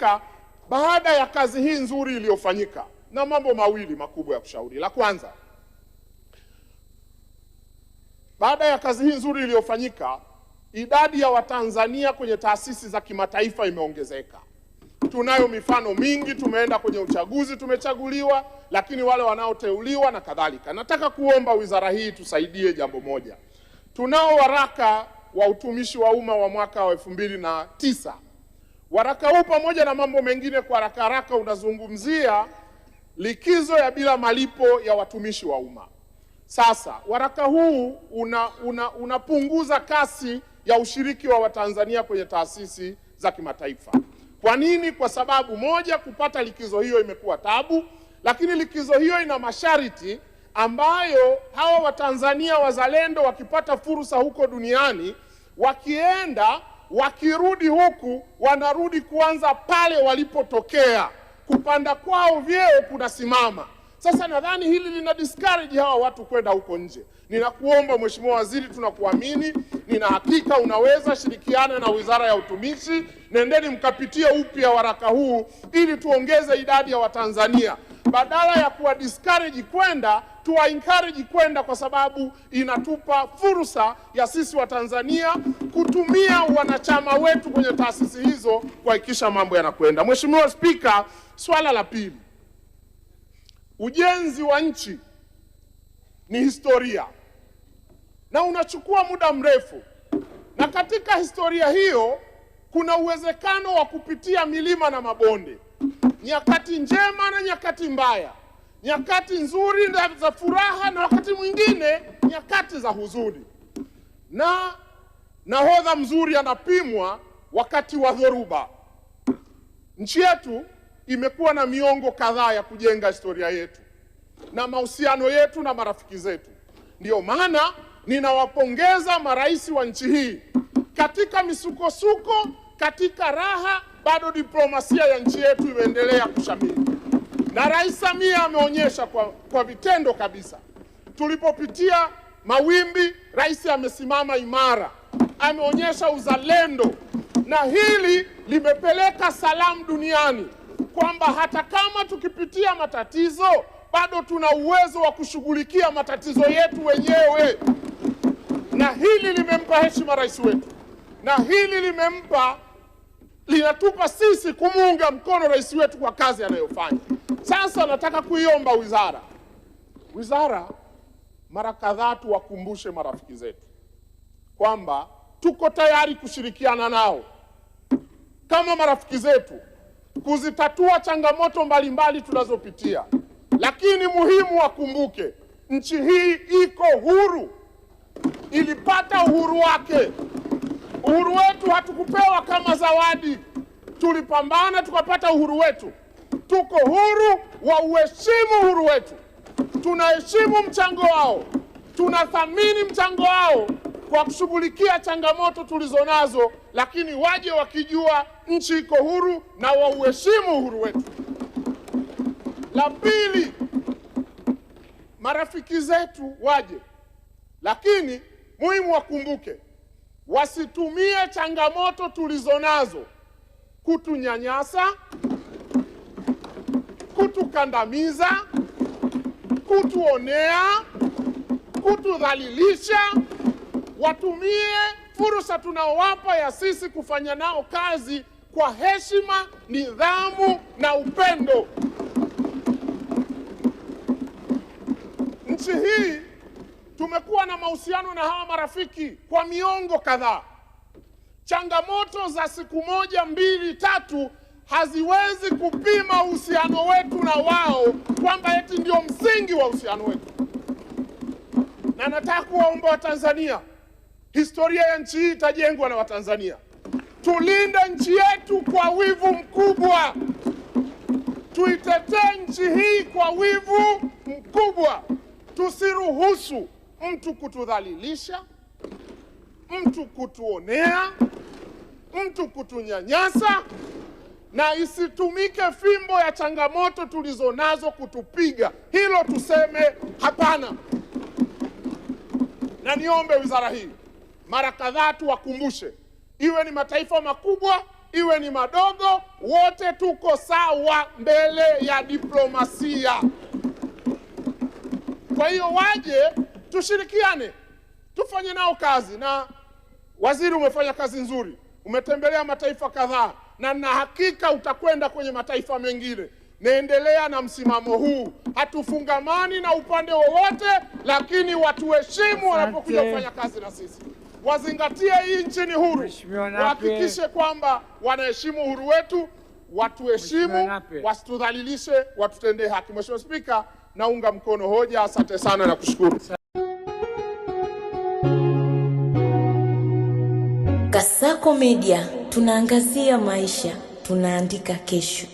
Spika, baada ya kazi hii nzuri iliyofanyika, na mambo mawili makubwa ya kushauri. La kwanza, baada ya kazi hii nzuri iliyofanyika, idadi ya Watanzania kwenye taasisi za kimataifa imeongezeka. Tunayo mifano mingi, tumeenda kwenye uchaguzi, tumechaguliwa, lakini wale wanaoteuliwa na kadhalika. Nataka kuomba wizara hii tusaidie jambo moja. Tunao waraka wa utumishi wa umma wa mwaka wa 2009. Waraka huu pamoja na mambo mengine, kwa haraka unazungumzia likizo ya bila malipo ya watumishi wa umma. Sasa waraka huu unapunguza kasi ya ushiriki wa Watanzania kwenye taasisi za kimataifa. Kwa nini? Kwa sababu moja, kupata likizo hiyo imekuwa tabu, lakini likizo hiyo ina masharti ambayo hawa Watanzania wazalendo wakipata fursa huko duniani, wakienda wakirudi huku, wanarudi kuanza pale walipotokea. Kupanda kwao vyeo kunasimama. Sasa nadhani hili lina discourage hawa watu kwenda huko nje. Ninakuomba Mheshimiwa Waziri, tunakuamini, nina hakika unaweza, shirikiana na Wizara ya Utumishi, nendeni mkapitie upya waraka huu ili tuongeze idadi ya Watanzania. Badala ya kuwa discourage kwenda, tuwa encourage kwenda, kwa sababu inatupa fursa ya sisi Watanzania kutumia wanachama wetu kwenye taasisi hizo kuhakikisha mambo yanakwenda. Mheshimiwa Spika, swala la pili, ujenzi wa nchi ni historia na unachukua muda mrefu, na katika historia hiyo kuna uwezekano wa kupitia milima na mabonde, nyakati njema na nyakati mbaya, nyakati nzuri na za furaha na wakati mwingine nyakati za huzuni. Na nahodha mzuri anapimwa wakati wa dhoruba. Nchi yetu imekuwa na miongo kadhaa ya kujenga historia yetu na mahusiano yetu na marafiki zetu. Ndiyo maana ninawapongeza marais wa nchi hii. Katika misukosuko, katika raha, bado diplomasia ya nchi yetu imeendelea kushamiri. Na Rais Samia ameonyesha kwa vitendo kabisa. Tulipopitia mawimbi, rais amesimama imara, ameonyesha uzalendo, na hili limepeleka salamu duniani kwamba hata kama tukipitia matatizo, bado tuna uwezo wa kushughulikia matatizo yetu wenyewe. Na hili limempa heshima rais wetu, na hili linatupa sisi kumuunga mkono rais wetu kwa kazi anayofanya. Sasa nataka kuiomba wizara mara kadhaa tuwakumbushe marafiki zetu kwamba tuko tayari kushirikiana nao kama marafiki zetu kuzitatua changamoto mbalimbali tunazopitia. Lakini muhimu wakumbuke, nchi hii iko huru, ilipata uhuru wake. Uhuru wetu hatukupewa kama zawadi, tulipambana tukapata uhuru wetu. Tuko huru, wa uheshimu uhuru wetu, tunaheshimu mchango wao, tunathamini mchango wao kwa kushughulikia changamoto tulizonazo, lakini waje wakijua nchi iko huru na wa uheshimu uhuru wetu. La pili, marafiki zetu waje, lakini muhimu wakumbuke, wasitumie changamoto tulizonazo kutunyanyasa, kutukandamiza, kutuonea, kutudhalilisha. Watumie fursa tunaowapa ya sisi kufanya nao kazi kwa heshima, nidhamu na upendo. Nchi hii tumekuwa na mahusiano na hawa marafiki kwa miongo kadhaa. Changamoto za siku moja, mbili, tatu haziwezi kupima uhusiano wetu na wao kwamba eti ndio msingi wa uhusiano wetu. Na nataka kuwaomba Watanzania, historia ya nchi hii itajengwa na Watanzania. Tulinde nchi yetu kwa wivu mkubwa, tuitetee nchi hii kwa wivu mkubwa. Tusiruhusu mtu kutudhalilisha, mtu kutuonea, mtu kutunyanyasa, na isitumike fimbo ya changamoto tulizonazo kutupiga. Hilo tuseme hapana. Na niombe wizara hii mara kadhaa tuwakumbushe, iwe ni mataifa makubwa, iwe ni madogo, wote tuko sawa mbele ya diplomasia. Kwa hiyo waje tushirikiane, tufanye nao kazi. Na waziri, umefanya kazi nzuri, umetembelea mataifa kadhaa, na na hakika utakwenda kwenye mataifa mengine. Naendelea na msimamo huu, hatufungamani na upande wowote, lakini watuheshimu wanapokuja kufanya kazi na sisi. Wazingatie hii nchi ni huru, wahakikishe kwamba wanaheshimu uhuru wetu, watuheshimu, wasitudhalilishe, watutendee haki. Mheshimiwa Spika, naunga mkono hoja. Asante sana na kushukuru. Kasako Media, tunaangazia maisha, tunaandika kesho.